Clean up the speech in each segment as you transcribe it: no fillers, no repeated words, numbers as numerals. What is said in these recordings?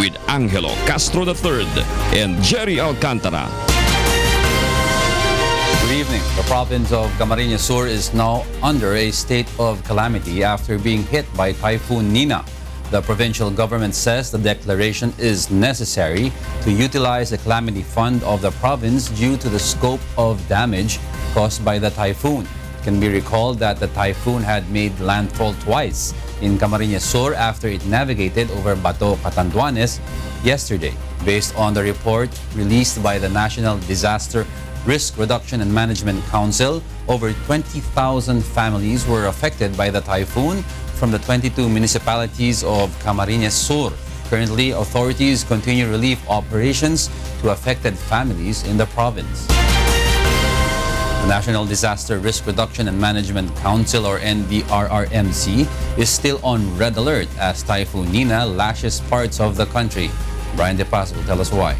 with Angelo Castro III and Gerry Alcantara. Good evening. The province of Camarines Sur is now under a state of calamity after being hit by Typhoon Nina. The provincial government says the declaration is necessary to utilize the calamity fund of the province due to the scope of damage caused by the typhoon. It can be recalled that the typhoon had made landfall twice in Camarines Sur after it navigated over Bato, Catanduanes yesterday. Based on the report released by the National Disaster Risk Reduction and Management Council, over 20,000 families were affected by the typhoon from the 22 municipalities of Camarines Sur. Currently, authorities continue relief operations to affected families in the province. The National Disaster Risk Reduction and Management Council, or NDRRMC, is still on red alert as Typhoon Nina lashes parts of the country. Brian De Paz will tell us why.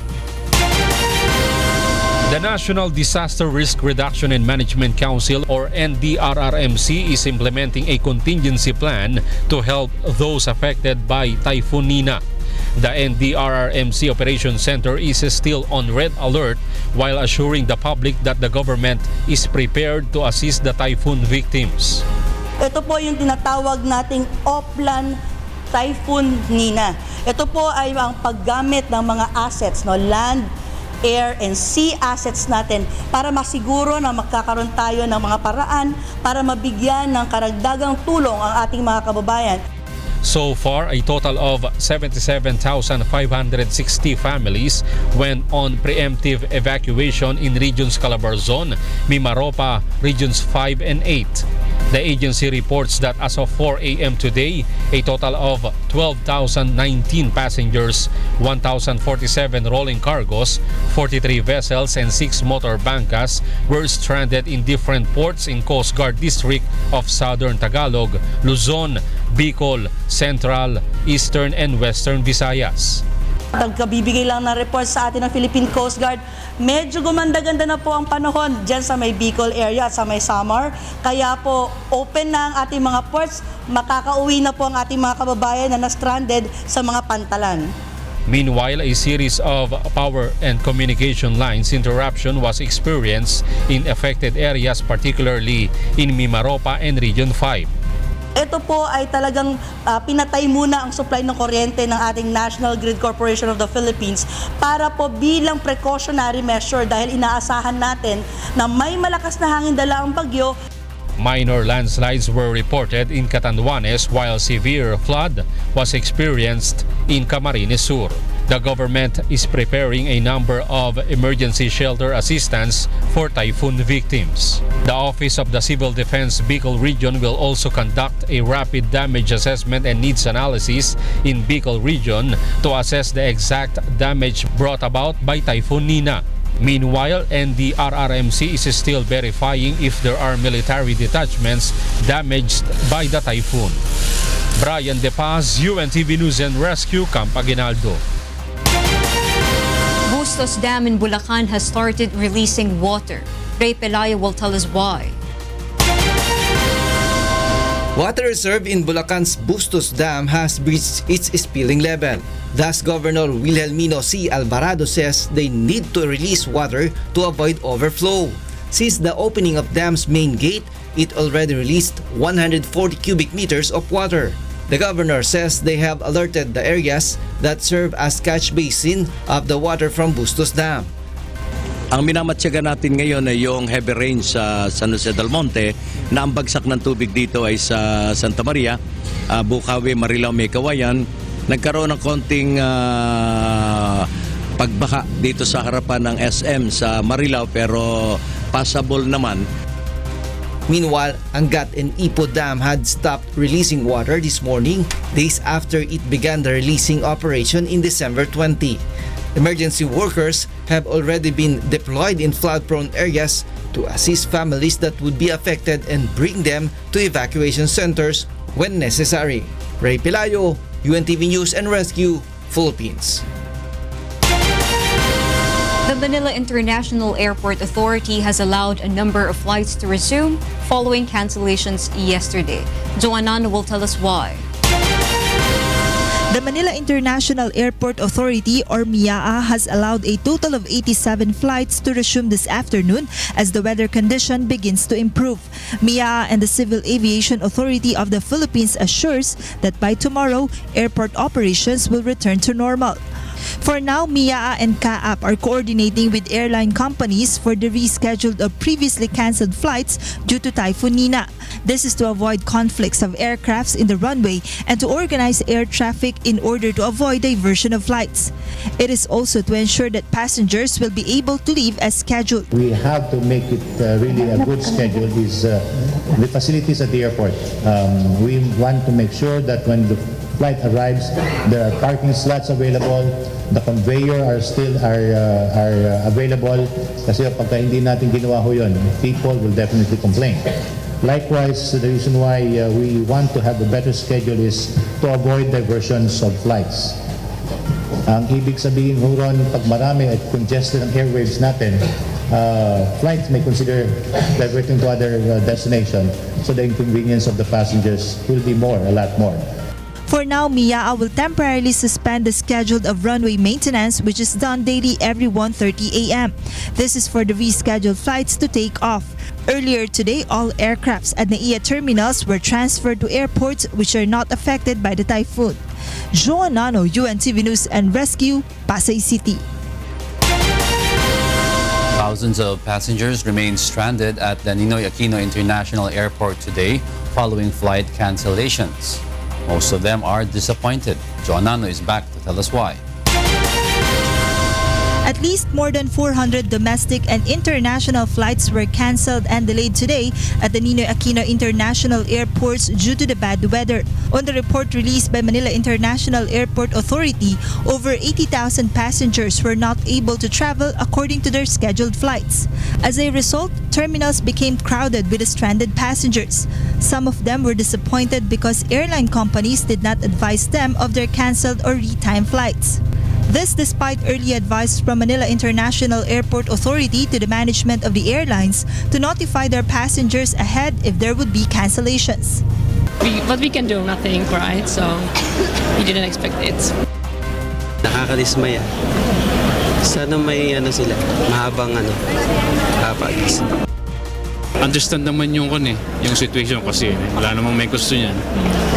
The National Disaster Risk Reduction and Management Council, or NDRRMC, is implementing a contingency plan to help those affected by Typhoon Nina. The NDRRMC Operations Center is still on red alert while assuring the public that the government is prepared to assist the typhoon victims. Ito po yung tinatawag nating Oplan Typhoon Nina. Ito po ay ang paggamit ng mga assets, land, air, and sea assets natin para masiguro na magkakaroon tayo ng mga paraan para mabigyan ng karagdagang tulong ang ating mga kababayan. So far, a total of 77,560 families went on preemptive evacuation in Regions Calabarzon, Mimaropa, Regions 5 and 8. The agency reports that as of 4 a.m. today, a total of 12,019 passengers, 1,047 rolling cargos, 43 vessels, and 6 motor bankas were stranded in different ports in Coast Guard District of Southern Tagalog, Luzon, Bicol, Central, Eastern, and Western Visayas. Kabibigay lang ng report sa atin ng Philippine Coast Guard, medyo gumanda-ganda na po ang panahon dyan sa may Bicol area at sa may Samar. Kaya po open na ang ating mga ports, makakauwi na po ang ating mga kababayan na na-stranded sa mga pantalan. Meanwhile, a series of power and communication lines interruption was experienced in affected areas, particularly in Mimaropa and Region 5. Ito po ay talagang pinatay muna ang supply ng kuryente ng ating National Grid Corporation of the Philippines para po bilang precautionary measure dahil inaasahan natin na may malakas na hangin dala ang bagyo. Minor landslides were reported in Catanduanes while severe flood was experienced in Camarines Sur. The government is preparing a number of emergency shelter assistance for typhoon victims. The Office of the Civil Defense Bicol Region will also conduct a rapid damage assessment and needs analysis in Bicol Region to assess the exact damage brought about by Typhoon Nina. Meanwhile, NDRRMC is still verifying if there are military detachments damaged by the typhoon. Brian De Paz, UNTV News and Rescue, Camp Aguinaldo. Bustos Dam in Bulacan has started releasing water. Ray Pelayo will tell us why. Water reserve in Bulacan's Bustos Dam has reached its spilling level. Thus, Governor Wilhelmino C. Alvarado says they need to release water to avoid overflow. Since the opening of dam's main gate, it already released 140 cubic meters of water. The governor says they have alerted the areas that serve as catch basin of the water from Bustos Dam. Ang minamatsyaga natin ngayon ay yung heavy rain sa San Jose del Monte na ang bagsak ng tubig dito ay sa Santa Maria, Bukawi, Marilao, May Kawayan. Nagkaroon ng konting pagbaka dito sa harapan ng SM sa Marilao pero passable naman. Meanwhile, Angat and Ipo Dam had stopped releasing water this morning, days after it began the releasing operation in December 20. Emergency workers have already been deployed in flood-prone areas to assist families that would be affected and bring them to evacuation centers when necessary. Ray Pelayo, UNTV News and Rescue, Philippines. The Manila International Airport Authority has allowed a number of flights to resume following cancellations yesterday. Joannan will tell us why. The Manila International Airport Authority or MIAA has allowed a total of 87 flights to resume this afternoon as the weather condition begins to improve. MIAA and the Civil Aviation Authority of the Philippines assures that by tomorrow, airport operations will return to normal. For now, MIAA and CAAP are coordinating with airline companies for the rescheduled or previously cancelled flights due to Typhoon Nina. This is to avoid conflicts of aircrafts in the runway and to organize air traffic in order to avoid diversion of flights. It is also to ensure that passengers will be able to leave as scheduled. We have to make it really a good schedule is the facilities at the airport. We want to make sure that when the flight arrives, there are parking slots available, the conveyor are available kasi pagka hindi natin ginawa ho yun, people will definitely complain. Likewise, the reason why we want to have a better schedule is to avoid diversions of flights. Ang ibig sabihin ho ron, pag marami at congested ang airwaves natin, flights may consider diverting to other destination, so the inconvenience of the passengers will be a lot more. For now, MIAA will temporarily suspend the schedule of runway maintenance, which is done daily every 1:30 a.m. This is for the rescheduled flights to take off. Earlier today, all aircrafts at NAIA terminals were transferred to airports which are not affected by the typhoon. Joan Nano, UNTV News and Rescue, Pasay City. Thousands of passengers remain stranded at the Ninoy Aquino International Airport today following flight cancellations. Most of them are disappointed. Joanano is back to tell us why. At least more than 400 domestic and international flights were cancelled and delayed today at the Ninoy Aquino International Airports due to the bad weather. On the report released by Manila International Airport Authority, over 80,000 passengers were not able to travel according to their scheduled flights. As a result, terminals became crowded with the stranded passengers. Some of them were disappointed because airline companies did not advise them of their cancelled or retimed flights. This despite early advice from Manila International Airport Authority to the management of the airlines to notify their passengers ahead if there would be cancellations. But we can do nothing, right? So we didn't expect it. Nakakadismaya. Sana may mahabang kapag. Understand naman yung situation kasi wala namang may gusto niyan.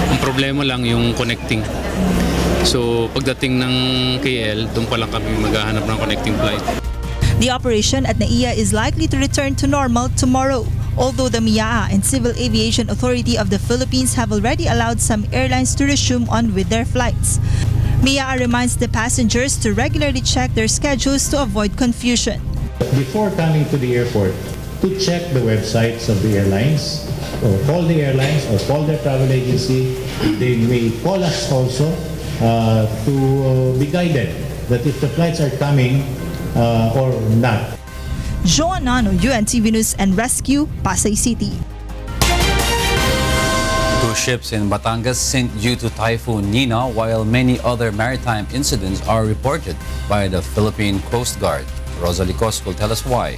Ang problema lang yung connecting. So pagdating ng KL, doon pa lang kami maghahanap ng connecting flight. The operation at NAIA is likely to return to normal tomorrow, although the MIAA and Civil Aviation Authority of the Philippines have already allowed some airlines to resume on with their flights. MIAA reminds the passengers to regularly check their schedules to avoid confusion. Before coming to the airport, to check the websites of the airlines, or call the airlines or call their travel agency. They may call us also to be guided that if the flights are coming or not. Joan Nano, UNTV News and Rescue, Pasay City. Two ships in Batangas sink due to Typhoon Nina, while many other maritime incidents are reported by the Philippine Coast Guard. Rosalie Cos will tell us why.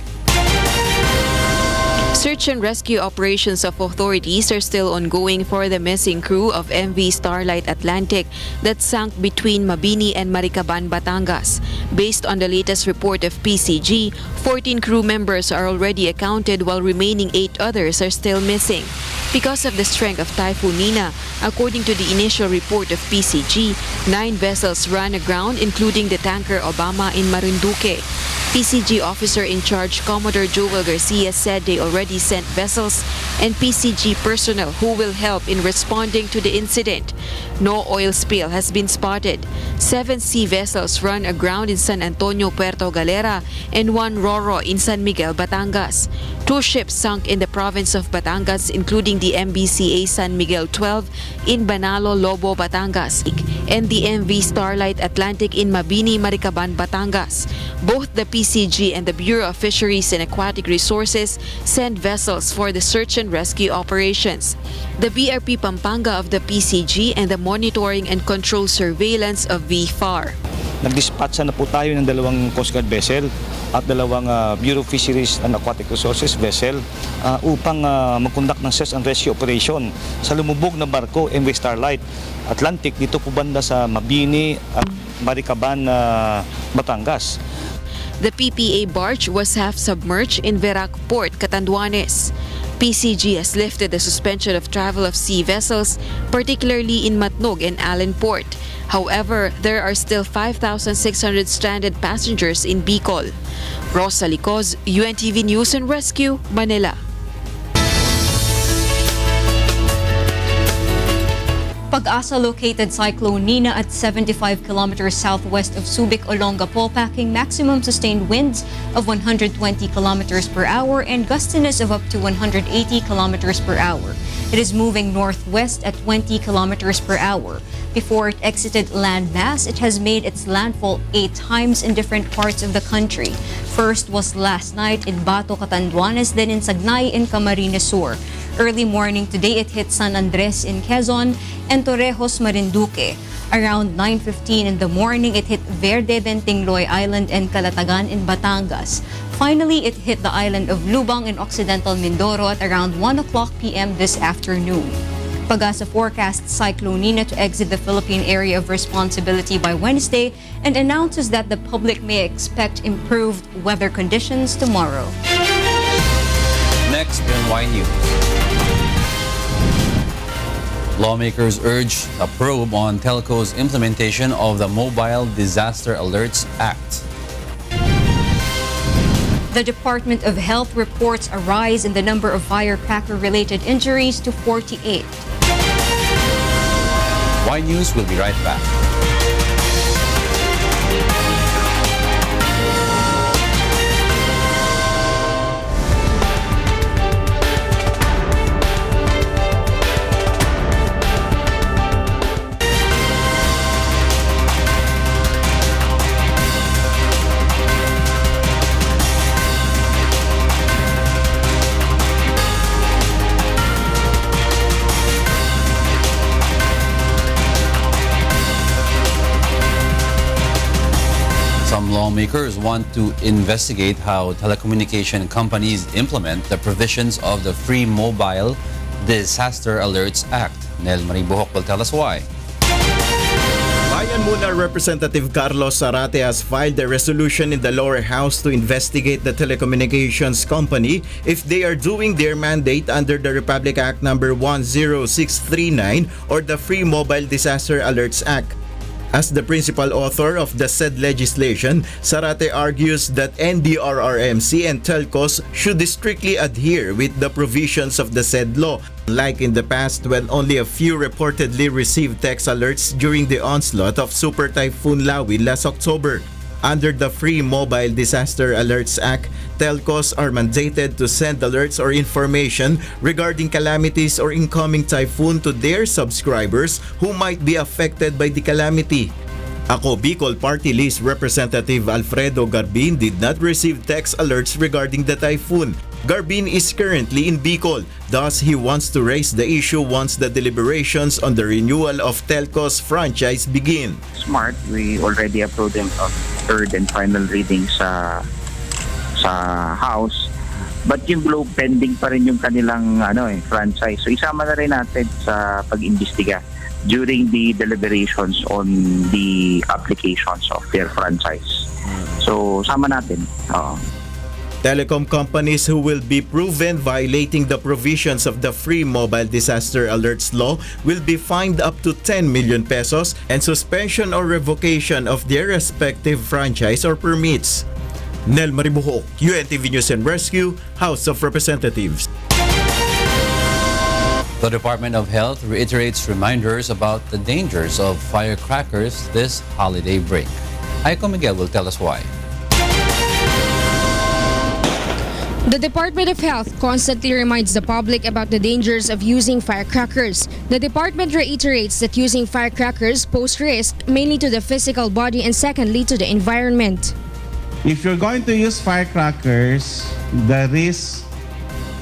Search and rescue operations of authorities are still ongoing for the missing crew of MV Starlight Atlantic that sank between Mabini and Maricaban, Batangas. Based on the latest report of PCG, 14 crew members are already accounted while remaining 8 others are still missing. Because of the strength of Typhoon Nina, according to the initial report of PCG, 9 vessels ran aground including the tanker Obama in Marinduque. PCG officer in charge Commodore Joel Garcia said they already sent vessels and PCG personnel who will help in responding to the incident. No oil spill has been spotted. 7 sea vessels run aground in San Antonio, Puerto Galera and 1 Roro in San Miguel, Batangas. 2 ships sunk in the province of Batangas including the MBCA San Miguel 12 in Banalo, Lobo, Batangas and the MV Starlight Atlantic in Mabini, Maricaban, Batangas. Both the PCG and the Bureau of Fisheries and Aquatic Resources send vessels for the search and rescue operations. The BRP Pampanga of the PCG and the monitoring and control surveillance of VFAR. Nag-dispatch na po tayo ng 2 Coast Guard vessel at dalawang Bureau of Fisheries and Aquatic Resources vessel upang mag-conduct ng search and rescue operation sa lumubog na barko MV Starlight Atlantic dito po banda sa Mabini at Maricaban, Batangas. The PPA barge was half submerged in Verac Port, Catanduanes. PCG has lifted the suspension of travel of sea vessels, particularly in Matnog and Allen Port. However, there are still 5,600 stranded passengers in Bicol. Rosa Licoz, UNTV News and Rescue, Manila. Pag-asa located Cyclone Nina at 75 kilometers southwest of Subic, Olongapo, packing maximum sustained winds of 120 kilometers per hour and gustiness of up to 180 kilometers per hour. It is moving northwest at 20 kilometers per hour. Before it exited landmass, it has made its landfall 8 times in different parts of the country. First was last night in Bato, Catanduanes, then in Sagnay in Camarines Sur. Early morning today, it hit San Andres in Quezon and Torrejos, Marinduque. Around 9:15 in the morning, it hit Verde, then Tingloy Island and Calatagan in Batangas. Finally, it hit the island of Lubang in Occidental Mindoro at around 1 o'clock p.m. this afternoon. Pag-asa forecasts Cyclone Nina to exit the Philippine area of responsibility by Wednesday and announces that the public may expect improved weather conditions tomorrow. Next in Y News. Lawmakers urge a probe on telco's implementation of the Mobile Disaster Alerts Act. The Department of Health reports a rise in the number of firecracker-related injuries to 48. Y News will be right back. Lawmakers want to investigate how telecommunication companies implement the provisions of the Free Mobile Disaster Alerts Act. Nel Maribuhok will tell us why. Bayan Muna Representative Carlos Zarate has filed a resolution in the lower house to investigate the telecommunications company if they are doing their mandate under the Republic Act No. 10639 or the Free Mobile Disaster Alerts Act. As the principal author of the said legislation, Zarate argues that NDRRMC and telcos should strictly adhere with the provisions of the said law, like in the past when only a few reportedly received text alerts during the onslaught of Super Typhoon Lawi last October. Under the Free Mobile Disaster Alerts Act, telcos are mandated to send alerts or information regarding calamities or incoming typhoon to their subscribers who might be affected by the calamity. Ako Bicol Party List Representative Alfredo Garbin did not receive text alerts regarding the typhoon. Garbin is currently in Bicol, thus he wants to raise the issue once the deliberations on the renewal of telco's franchise begin. Smart, we already approved them of third and final reading sa House. But yung Globe pending pa rin yung kanilang franchise. So isama na rin natin sa pag-imbestiga during the deliberations on the applications of their franchise. So sama natin. Telecom companies who will be proven violating the provisions of the Free Mobile Disaster Alerts Law will be fined up to 10 million pesos and suspension or revocation of their respective franchise or permits. Nel Maribuhok, UNTV News and Rescue, House of Representatives. The Department of Health reiterates reminders about the dangers of firecrackers this holiday break. Aiko Miguel will tell us why. The Department of Health constantly reminds the public about the dangers of using firecrackers. The department reiterates that using firecrackers pose risk mainly to the physical body and secondly to the environment. If you're going to use firecrackers, the risk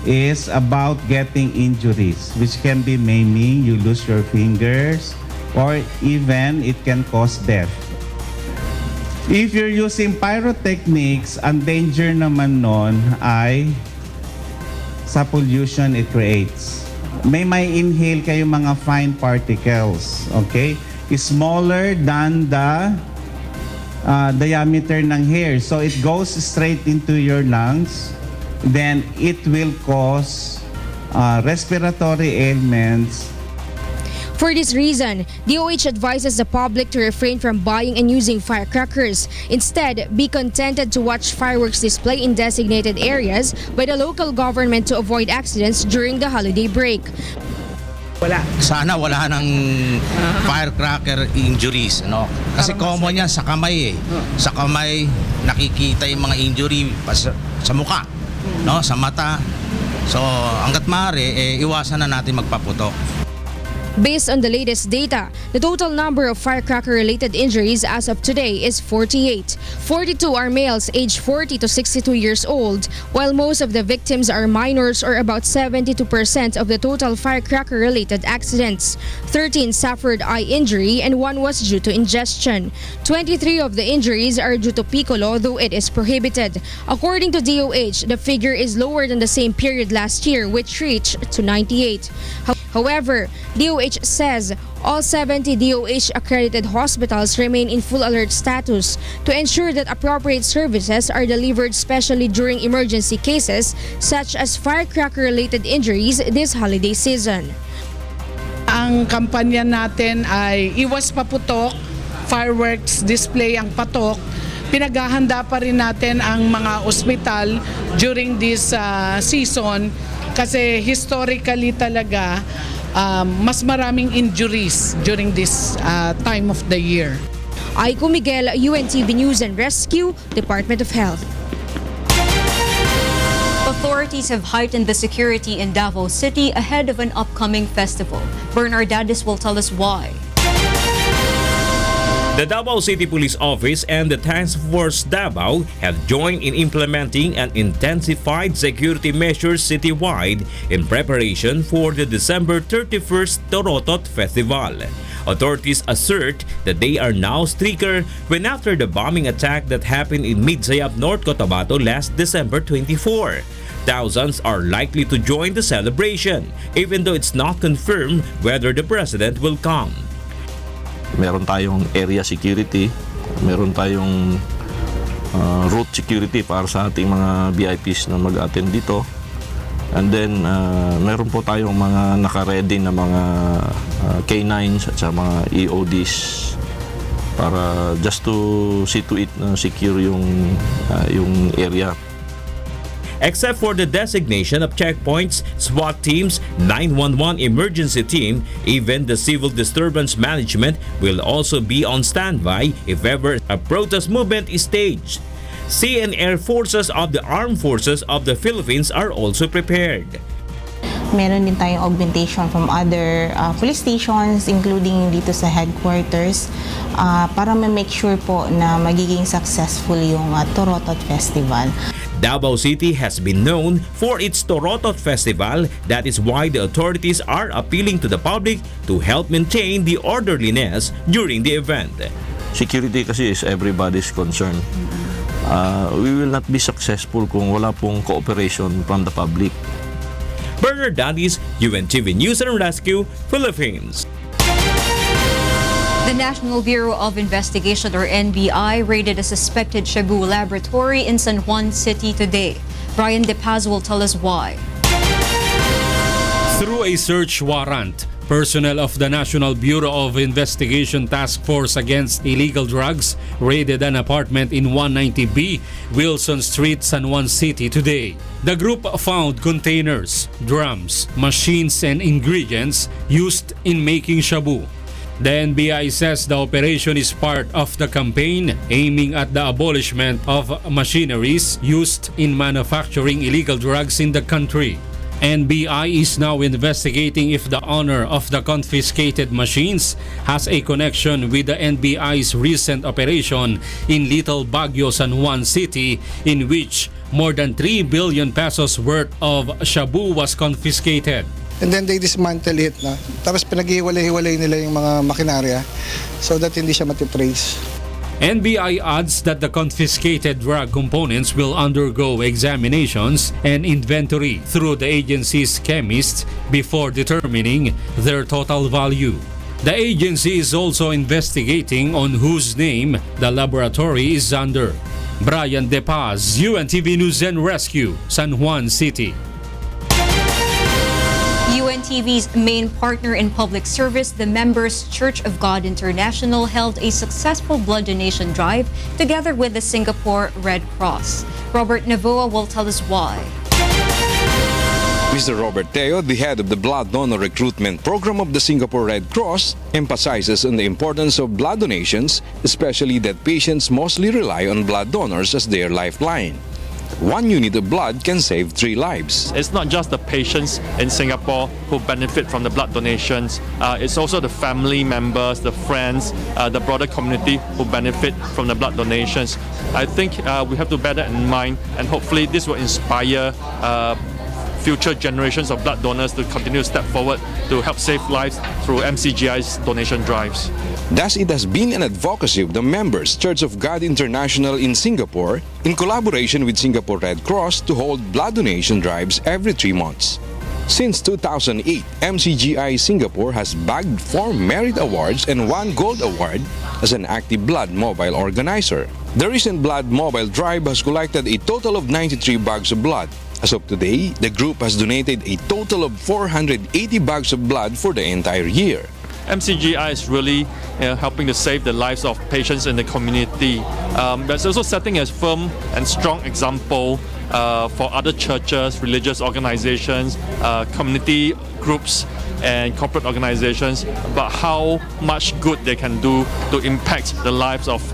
is about getting injuries, which can be maiming, you lose your fingers, or even it can cause death. If you're using pyrotechnics, ang danger naman nun ay sa pollution it creates. May inhale kayo mga fine particles, okay? Smaller than the diameter ng hair. So it goes straight into your lungs. Then it will cause respiratory ailments. For this reason, DOH advises the public to refrain from buying and using firecrackers. Instead, be contented to watch fireworks display in designated areas by the local government to avoid accidents during the holiday break. Sana wala ng firecracker injuries, no? Kasi common yan sa kamay eh. Sa kamay nakikita yung mga injury sa mukha, no? Sa mata. So, hangga't maaari iwasan na natin magpaputok. Based on the latest data, the total number of firecracker-related injuries as of today is 48. 42 are males aged 40 to 62 years old, while most of the victims are minors, or about 72% of the total firecracker-related accidents. 13 suffered eye injury and 1 was due to ingestion. 23 of the injuries are due to piccolo, though it is prohibited. According to DOH, the figure is lower than the same period last year, which reached to 98. However, DOH says all 70 DOH-accredited hospitals remain in full alert status to ensure that appropriate services are delivered, especially during emergency cases such as firecracker-related injuries this holiday season. Ang kampanya natin ay iwas paputok, fireworks display ang patok. Pinaghahanda pa rin natin ang mga ospital during this season. Kasi historically talaga, mas maraming injuries during this time of the year. Aiko Miguel, UNTV News and Rescue, Department of Health. Authorities have heightened the security in Davao City ahead of an upcoming festival. Bernard Dadis will tell us why. The Davao City Police Office and the Task Force Davao have joined in implementing an intensified security measures citywide in preparation for the December 31st Torotot Festival. Authorities assert that they are now stricter when after the bombing attack that happened in Midsayap, North Cotabato last December 24. Thousands are likely to join the celebration, even though it's not confirmed whether the president will come. Meron tayong area security, meron tayong route security para sa ating mga VIPs na mag-attend dito. And then meron po tayong mga naka-ready na mga K9s at sa mga EODs para just to see to it na secure yung area. Except for the designation of checkpoints, SWAT teams, 911 emergency team, even the civil disturbance management will also be on standby if ever a protest movement is staged. Sea and Air Forces of the Armed Forces of the Philippines are also prepared. Meron din tayong augmentation from other police stations, including dito sa headquarters, para ma-make sure po na magiging successful yung Torotot Festival. Davao City has been known for its Torotot Festival. That is why the authorities are appealing to the public to help maintain the orderliness during the event. Security kasi is everybody's concern. We will not be successful kung wala pong cooperation from the public. Bernard Dadis, UNTV News and Rescue, Philippines. The National Bureau of Investigation, or NBI, raided a suspected shabu laboratory in San Juan City today. Brian De Paz will tell us why. Through a search warrant, personnel of the National Bureau of Investigation Task Force Against Illegal Drugs raided an apartment in 190B, Wilson Street, San Juan City today. The group found containers, drums, machines, and ingredients used in making shabu. The NBI says the operation is part of the campaign aiming at the abolishment of machineries used in manufacturing illegal drugs in the country. NBI is now investigating if the owner of the confiscated machines has a connection with the NBI's recent operation in Little Baguio, San Juan City, in which more than 3 billion pesos worth of shabu was confiscated. And then they dismantle it na. Tapos pinag-iwalay-hiwalay nila yung mga makinarya so that hindi siya matitrace. NBI adds that the confiscated drug components will undergo examinations and inventory through the agency's chemists before determining their total value. The agency is also investigating on whose name the laboratory is under. Brian De Paz, UNTV News and Rescue, San Juan City. UNTV's main partner in public service, the Members Church of God International, held a successful blood donation drive together with the Singapore Red Cross. Robert Navoa will tell us why. Mr. Robert Teo, the head of the blood donor recruitment program of the Singapore Red Cross, emphasizes on the importance of blood donations, especially that patients mostly rely on blood donors as their lifeline. 1 unit of blood can save 3 lives. It's not just the patients in Singapore who benefit from the blood donations. It's also the family members, the friends, the broader community who benefit from the blood donations. I think we have to bear that in mind, and hopefully this will inspire future generations of blood donors to continue to step forward to help save lives through MCGI's donation drives. Thus, it has been an advocacy of the Members Church of God International in Singapore in collaboration with Singapore Red Cross to hold blood donation drives every 3 months. Since 2008, MCGI Singapore has bagged 4 merit awards and 1 gold award as an active blood mobile organizer. The recent blood mobile drive has collected a total of 93 bags of blood. As of today, the group has donated a total of 480 bags of blood for the entire year. MCGI is really helping to save the lives of patients in the community. But it's also setting a firm and strong example for other churches, religious organizations, community groups, and corporate organizations about how much good they can do to impact the lives of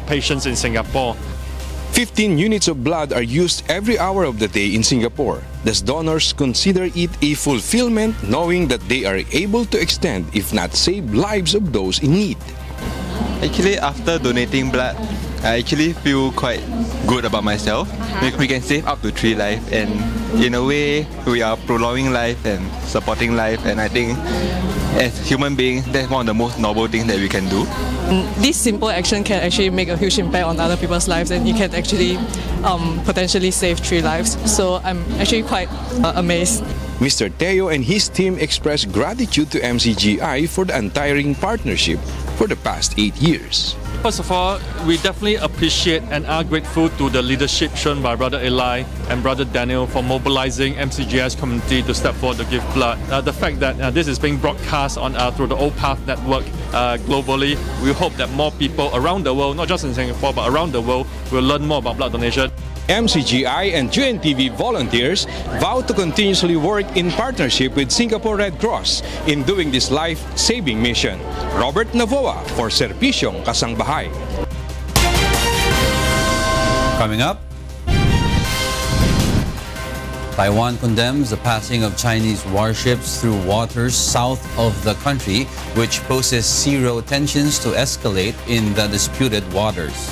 patients in Singapore. 15 units of blood are used every hour of the day in Singapore. Thus, donors consider it a fulfillment knowing that they are able to extend, if not save, lives of those in need. Actually, after donating blood, I actually feel quite good about myself. We can save up to 3 lives, and in a way, we are prolonging life and supporting life, and I think as human beings, that's one of the most noble things that we can do. This simple action can actually make a huge impact on other people's lives, and you can actually potentially save 3 lives. So I'm actually quite amazed. Mr. Teo and his team express gratitude to MCGI for the untiring partnership for the past 8 years. First of all, we definitely appreciate and are grateful to the leadership shown by Brother Eli and Brother Daniel for mobilizing MCGI's community to step forward to give blood. The fact that this is being broadcast on through the OPATH network globally, we hope that more people around the world, not just in Singapore but around the world, will learn more about blood donation. MCGI and UNTV volunteers vow to continuously work in partnership with Singapore Red Cross in doing this life-saving mission. Robert Navoa for Serbisyong Kasangbahay. Coming up, Taiwan condemns the passing of Chinese warships through waters south of the country, which poses zero tensions to escalate in the disputed waters.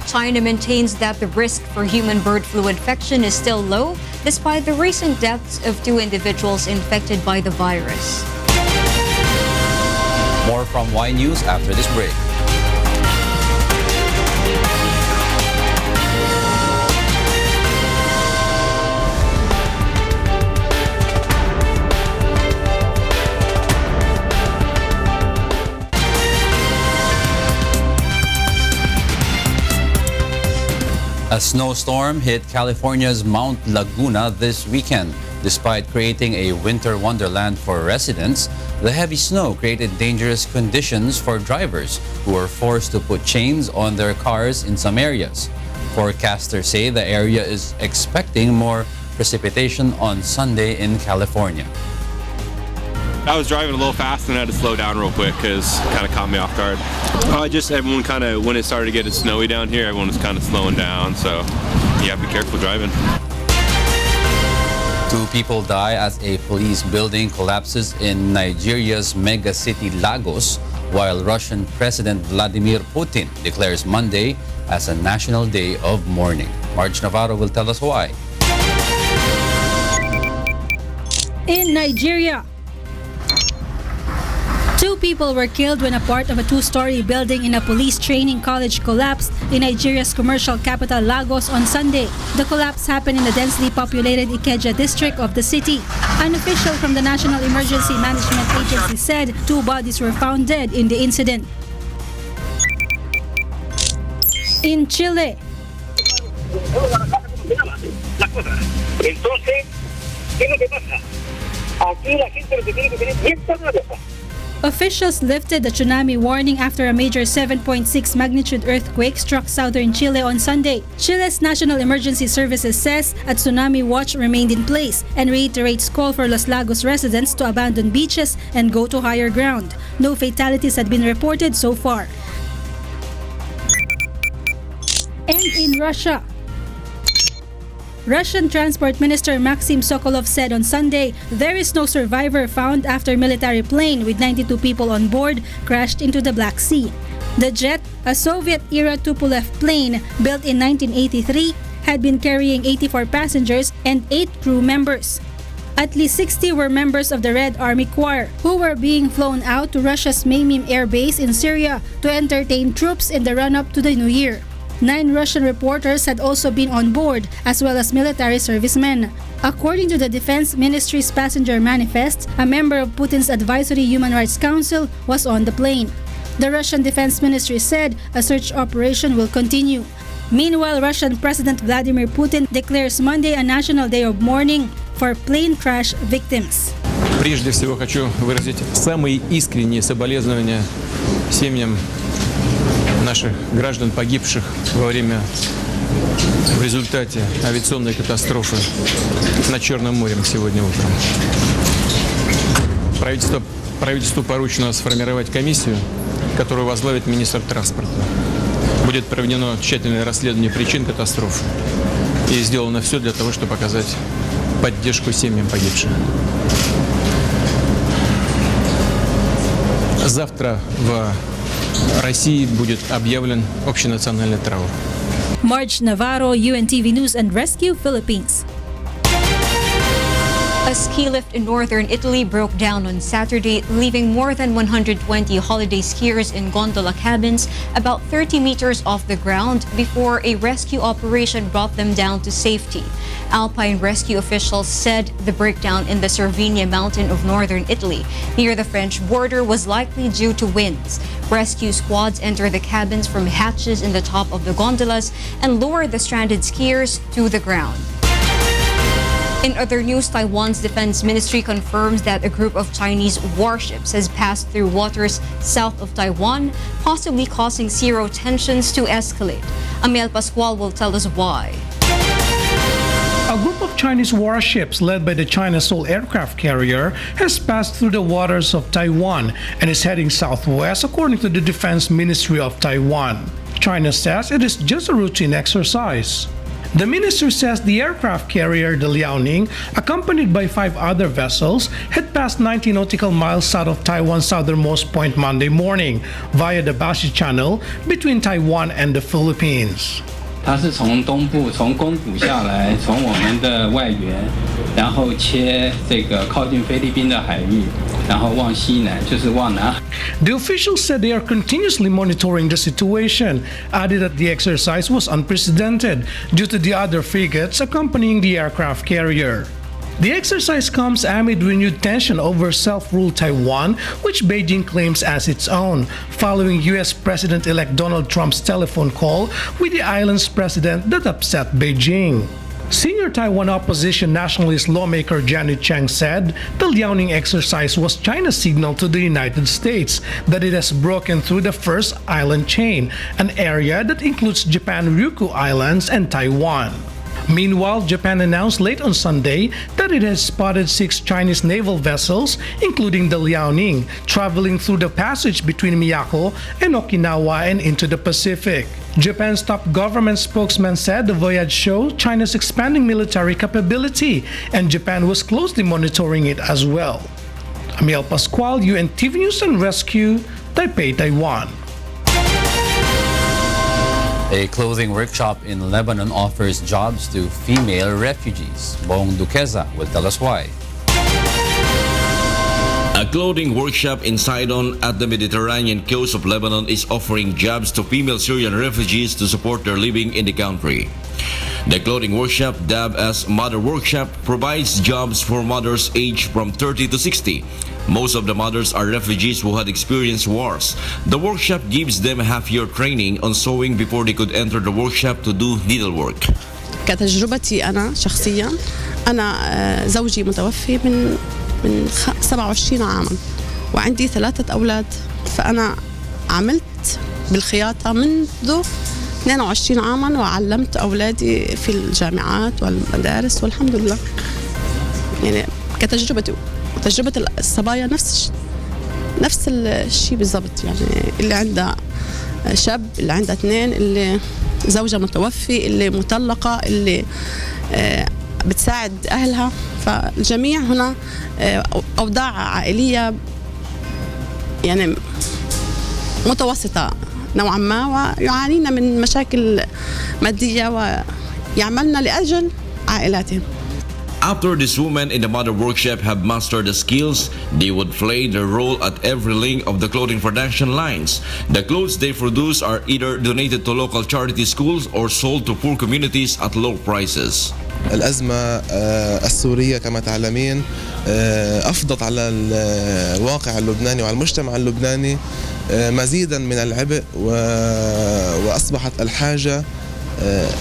China maintains that the risk for human bird flu infection is still low, despite the recent deaths of 2 individuals infected by the virus. More from Y News after this break. A snowstorm hit California's Mount Laguna this weekend. Despite creating a winter wonderland for residents, the heavy snow created dangerous conditions for drivers who were forced to put chains on their cars in some areas. Forecasters say the area is expecting more precipitation on Sunday in California. I was driving a little fast and I had to slow down real quick because it kind of caught me off guard. Everyone kind of, when it started getting snowy down here, everyone was kind of slowing down. So yeah, be careful driving. 2 people die as a police building collapses in Nigeria's mega city Lagos, while Russian President Vladimir Putin declares Monday as a national day of mourning. Marge Navarro will tell us why. In Nigeria, 2 people were killed when a part of a 2-story building in a police training college collapsed in Nigeria's commercial capital Lagos on Sunday. The collapse happened in the densely populated Ikeja district of the city. An official from the National Emergency Management Agency said 2 bodies were found dead in the incident. In Chile, officials lifted the tsunami warning after a major 7.6 magnitude earthquake struck southern Chile on Sunday. Chile's National Emergency Services says a tsunami watch remained in place and reiterates call for Los Lagos residents to abandon beaches and go to higher ground. No fatalities had been reported so far. And in Russia, Russian Transport Minister Maxim Sokolov said on Sunday there is no survivor found after military plane with 92 people on board crashed into the Black Sea. The jet, a Soviet-era Tupolev plane built in 1983, had been carrying 84 passengers and 8 crew members. At least 60 were members of the Red Army Corps who were being flown out to Russia's Maymim Air Base in Syria to entertain troops in the run-up to the new year. 9 Russian reporters had also been on board, as well as military servicemen. According to the Defense Ministry's passenger manifest, a member of Putin's Advisory Human Rights Council was on the plane. The Russian Defense Ministry said a search operation will continue. Meanwhile, Russian President Vladimir Putin declares Monday a national day of mourning for plane crash victims. Прежде всего хочу выразить самые искренние соболезнования семьям наших граждан, погибших в результате авиационной катастрофы над Черным морем сегодня утром. Правительству поручено сформировать комиссию, которую возглавит министр транспорта. Будет проведено тщательное расследование причин катастрофы и сделано все для того, чтобы оказать поддержку семьям погибших. Завтра в России будет объявлен общенациональный траур. Marge Navarro, UNTV News and Rescue, Philippines. A ski lift in northern Italy broke down on Saturday, leaving more than 120 holiday skiers in gondola cabins about 30 meters off the ground before a rescue operation brought them down to safety. Alpine rescue officials said the breakdown in the Cervinia mountain of northern Italy near the French border was likely due to winds. Rescue squads enter the cabins from hatches in the top of the gondolas and lower the stranded skiers to the ground. In other news, Taiwan's defense ministry confirms that a group of Chinese warships has passed through waters south of Taiwan, possibly causing zero tensions to escalate. Amiel Pascual will tell us why. A group of Chinese warships led by the China Seoul aircraft carrier has passed through the waters of Taiwan and is heading southwest, according to the Defense Ministry of Taiwan. China says it is just a routine exercise. The minister says the aircraft carrier, the Liaoning, accompanied by 5 other vessels, had passed 90 nautical miles south of Taiwan's southernmost point Monday morning via the Bashi Channel between Taiwan and the Philippines. 它是从东部从宫古下来，从我们的外缘，然后切这个靠近菲律宾的海域，然后往西南，就是往南。The officials said they are continuously monitoring the situation, added that the exercise was unprecedented due to the other frigates accompanying the aircraft carrier. The exercise comes amid renewed tension over self-ruled Taiwan, which Beijing claims as its own, following U.S. President-elect Donald Trump's telephone call with the island's president that upset Beijing. Senior Taiwan opposition nationalist lawmaker Janet Chang said the Liaoning exercise was China's signal to the United States that it has broken through the first island chain, an area that includes Japan, Ryukyu Islands, and Taiwan. Meanwhile, Japan announced late on Sunday that it has spotted 6 Chinese naval vessels, including the Liaoning, traveling through the passage between Miyako and Okinawa and into the Pacific. Japan's top government spokesman said the voyage showed China's expanding military capability, and Japan was closely monitoring it as well. Amiel Pascual, UNTV News and Rescue, Taipei, Taiwan. A clothing workshop in Lebanon offers jobs to female refugees. Bong Duquesa will tell us why. A clothing workshop in Sidon at the Mediterranean coast of Lebanon is offering jobs to female Syrian refugees to support their living in the country. The clothing workshop, dubbed as Mother Workshop, provides jobs for mothers aged from 30 to 60. Most of the mothers are refugees who had experienced wars. The workshop gives them half-year training on sewing before they could enter the workshop to do needlework. كتجربتي أنا شخصيا أنا زوجي متوفي من 27 عاما وعندي 3 أولاد، فأنا عملت بالخياطة منذ 22 عاما وعلمت أولادي في الجامعات والمدارس والحمد لله. يعني كتجربتي وتجربة الصبايا نفس الشيء بالضبط، يعني اللي عندها شاب، اللي عندها 2، اللي زوجها متوفي، اللي مطلقة، اللي بتساعد أهلها، فالجميع هنا أوضاع عائلية يعني متوسطة نوعا ما، ويعانين من مشاكل مادية ويعملن لأجل عائلاتهم. After these women in the Mother Workshop have mastered the skills, they would play their role at every link of the clothing production lines. The clothes they produce are either donated to local charity schools or sold to poor communities at low prices. الأزمة السورية كما تعلمين أفضت على الواقع اللبناني وعلى المجتمع اللبناني مزيدا من العبء، وأصبحت الحاجة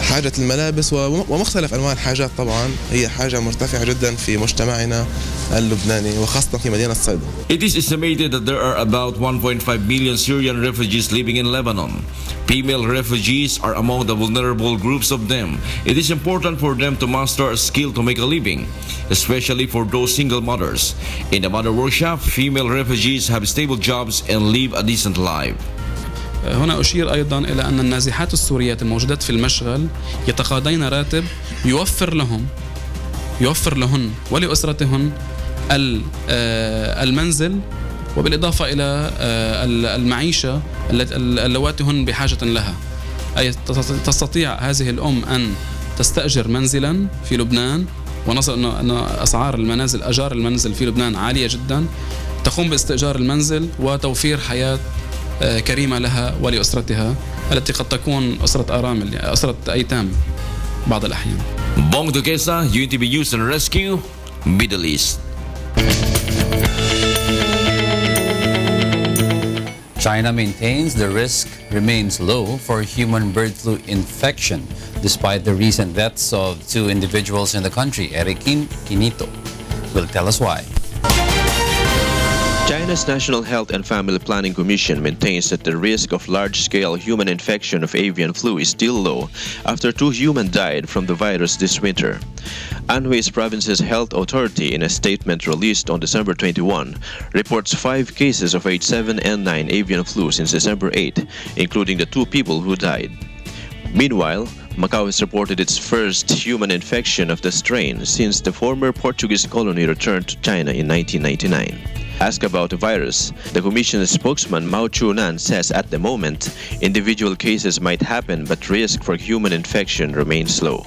حاجة الملابس ومختلف أنواع الحاجات طبعا هي حاجة مرتفعة جدا في مجتمعنا اللبناني وخاصة في مدينة صيدا. It is estimated that there are about 1.5 million Syrian refugees living in Lebanon. Female refugees are among the vulnerable groups of them. It is important for them to master a skill to make a living, especially for those single mothers. In the Mother Workshop, female refugees have stable jobs and live a decent life. هنا أشير أيضا إلى أن النازحات السوريات الموجودات في المشغل يتقاضين راتب يوفر لهن ولأسرتهن المنزل، وبالإضافة إلى المعيشة اللواتي هن بحاجة لها. أي تستطيع هذه الأم أن تستأجر منزلا في لبنان، ونصل أن أسعار المنازل، أجار المنزل في لبنان عالية جدا، تقوم باستئجار المنزل وتوفير حياة كريمة لها ولأسرتها التي قد تكون أسرة أرامل، أسرة أيتام بعض الأحيان. Bong Duquesa, UNTV News and Rescue, Middle East. China maintains the risk remains low for human bird flu infection despite the recent deaths of 2 individuals in the country. Erikin Quinito will tell us why. China's National Health and Family Planning Commission maintains that the risk of large-scale human infection of avian flu is still low after 2 humans died from the virus this winter. Anhui's province's health authority, in a statement released on December 21, reports 5 cases of H7N9 avian flu since December 8, including the 2 people who died. Meanwhile, Macau has reported its first human infection of the strain since the former Portuguese colony returned to China in 1999. Asked about the virus, the Commission's spokesman Mao Chunan says at the moment, individual cases might happen, but risk for human infection remains low.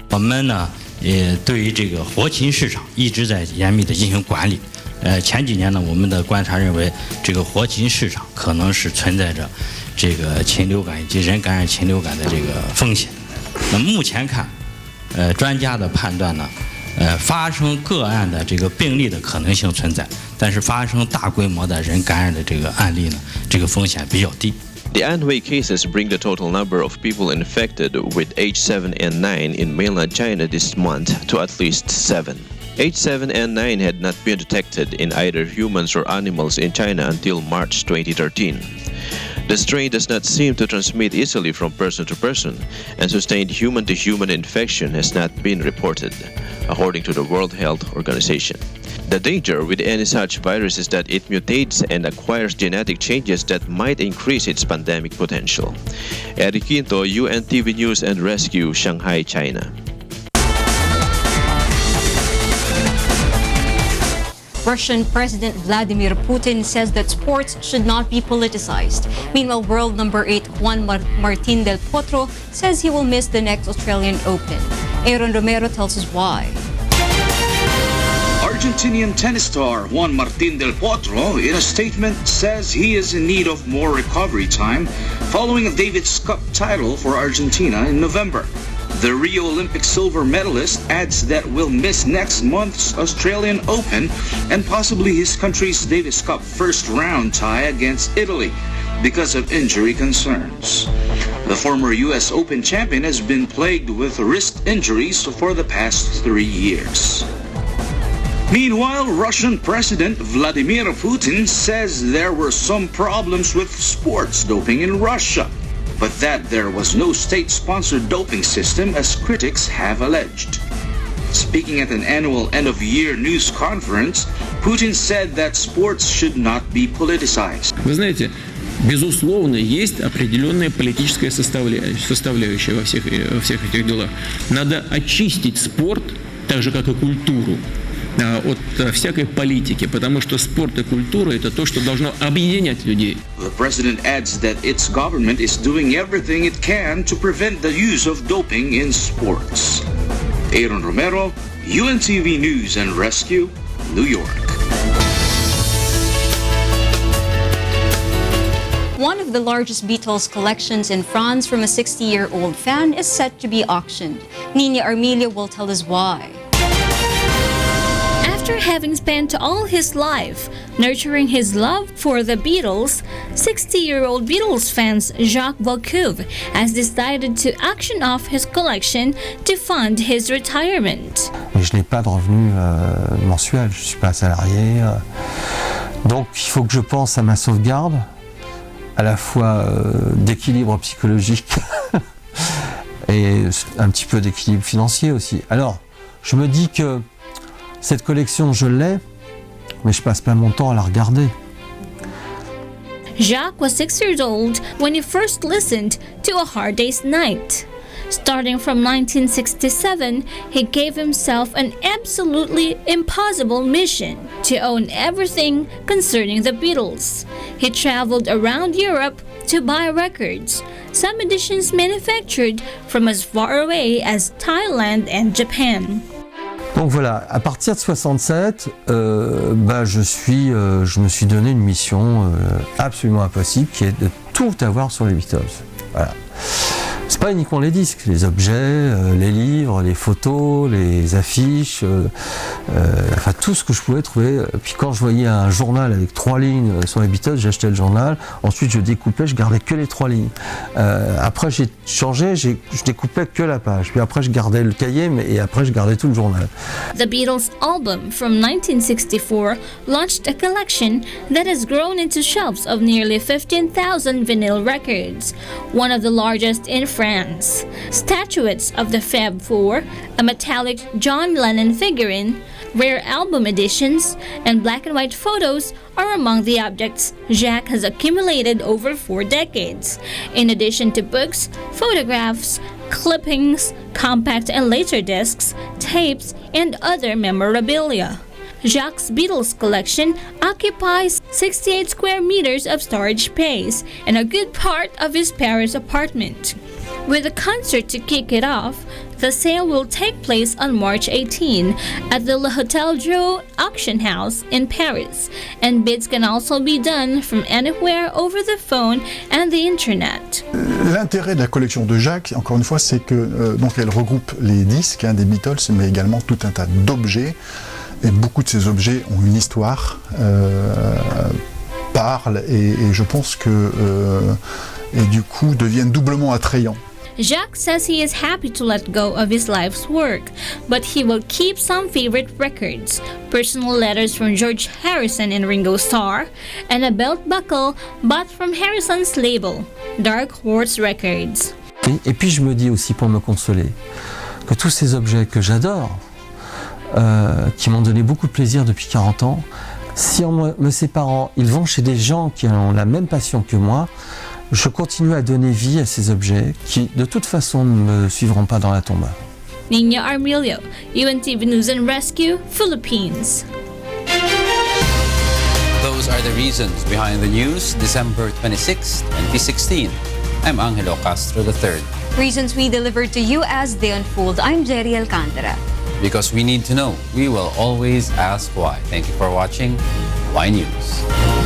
我们呢，也对于这个活禽市场一直在严密的进行管理。前几年呢，我们的观察认为，这个活禽市场可能是存在着这个禽流感以及人感染禽流感的这个风险。那目前看，专家的判断呢，发生个案的这个病例的可能性存在，但是发生大规模的人感染的这个案例呢，这个风险比较低。The Anhui cases bring the total number of people infected with H7N9 in mainland China this month to at least 7. H7N9 had not been detected in either humans or animals in China until March 2013. The strain does not seem to transmit easily from person to person, and sustained human-to-human infection has not been reported, according to the World Health Organization. The danger with any such virus is that it mutates and acquires genetic changes that might increase its pandemic potential. Eric Quinto, UNTV News and Rescue, Shanghai, China. Russian President Vladimir Putin says that sports should not be politicized. Meanwhile, world number 8 Juan Martín del Potro says he will miss the next Australian Open. Aaron Romero tells us why. Argentinian tennis star Juan Martín del Potro, in a statement, says he is in need of more recovery time following a Davis Cup title for Argentina in November. The Rio Olympic silver medalist adds that will miss next month's Australian Open and possibly his country's Davis Cup first round tie against Italy because of injury concerns. The former U.S. Open champion has been plagued with wrist injuries for the past 3 years. Meanwhile, Russian President Vladimir Putin says there were some problems with sports doping in Russia, but that there was no state-sponsored doping system as critics have alleged. Speaking at an annual end-of-year news conference, Putin said that sports should not be politicized. Вы знаете, безусловно, есть определенная политическая составляющая во всех этих делах. Надо очистить спорт, так же как и культуру, от всякой политики, потому что спорт и культура – это то, что должно объединять людей. The president adds that its government is doing everything it can to prevent the use of doping in sports. Aaron Romero, UNTV News and Rescue, New York. One of the largest Beatles collections in France from a 60-year-old fan is set to be auctioned. Nina Armilio will tell us why. After having spent all his life nurturing his love for the Beatles, 60-year-old Beatles fan Jacques Valcouve has decided to auction off his collection to fund his retirement. Mais je n'ai pas de revenu mensuel, je ne suis pas salarié. Donc il faut que je pense à ma sauvegarde, à la fois d'équilibre psychologique et un petit peu d'équilibre financier aussi. Alors, je me dis que cette collection, je l'ai, mais je passe pas mon temps à la regarder. Jacques was 6 years old when he first listened to A Hard Day's Night. Starting from 1967, he gave himself an absolutely impossible mission to own everything concerning the Beatles. He traveled around Europe to buy records, some editions manufactured from as far away as Thailand and Japan. Donc voilà, à partir de 67, je me suis donné une mission absolument impossible qui est de tout avoir sur les Beatles. Voilà. C'est pas uniquement les disques, les objets, les livres, les photos, les affiches, enfin tout ce que je pouvais trouver. Puis quand je voyais un journal avec 3 lignes sur les Beatles, j'achetais le journal. Ensuite je découpais, je gardais que les 3 lignes. Après j'ai changé, je découpais que la page. Puis après je gardais le cahier, et après je gardais tout le journal. The Beatles album from 1964 launched a collection that has grown into shelves of nearly 15,000 vinyl records, one of the largest in France. Statuettes of the Fab Four, a metallic John Lennon figurine, rare album editions, and black and white photos are among the objects Jacques has accumulated over 4 decades, in addition to books, photographs, clippings, compact and laser discs, tapes, and other memorabilia. Jacques' Beatles collection occupies 68 square meters of storage space and a good part of his Paris apartment. With a concert to kick it off, the sale will take place on March 18 at the Le Hotel Drouot auction house in Paris, and bids can also be done from anywhere over the phone and the internet. L'intérêt de la collection de Jacques, encore une fois, c'est que donc elle regroupe les disques des Beatles, mais également tout un tas d'objets. Et beaucoup de ces objets ont une histoire, parlent, et je pense que et du coup deviennent doublement attrayants. Jacques says he is happy to let go of his life's work, but he will keep some favorite records, personal letters from George Harrison and Ringo Starr, and a belt buckle bought from Harrison's label, Dark Horse Records. Et puis je me dis aussi, pour me consoler, que tous ces objets que j'adore, qui m'ont donné beaucoup de plaisir depuis 40 ans, si en me séparant, ils vont chez des gens qui ont la même passion que moi, je continue à donner vie à ces objets qui, de toute façon, ne me suivront pas dans la tombe. Nina Armilio, UNTV News and Rescue, Philippines. Those are the reasons behind the news, December 26, 2016. I'm Angelo Castro III. Reasons we delivered to you as they unfold. I'm Gerry Alcantara. Because we need to know. We will always ask why. Thank you for watching Y News.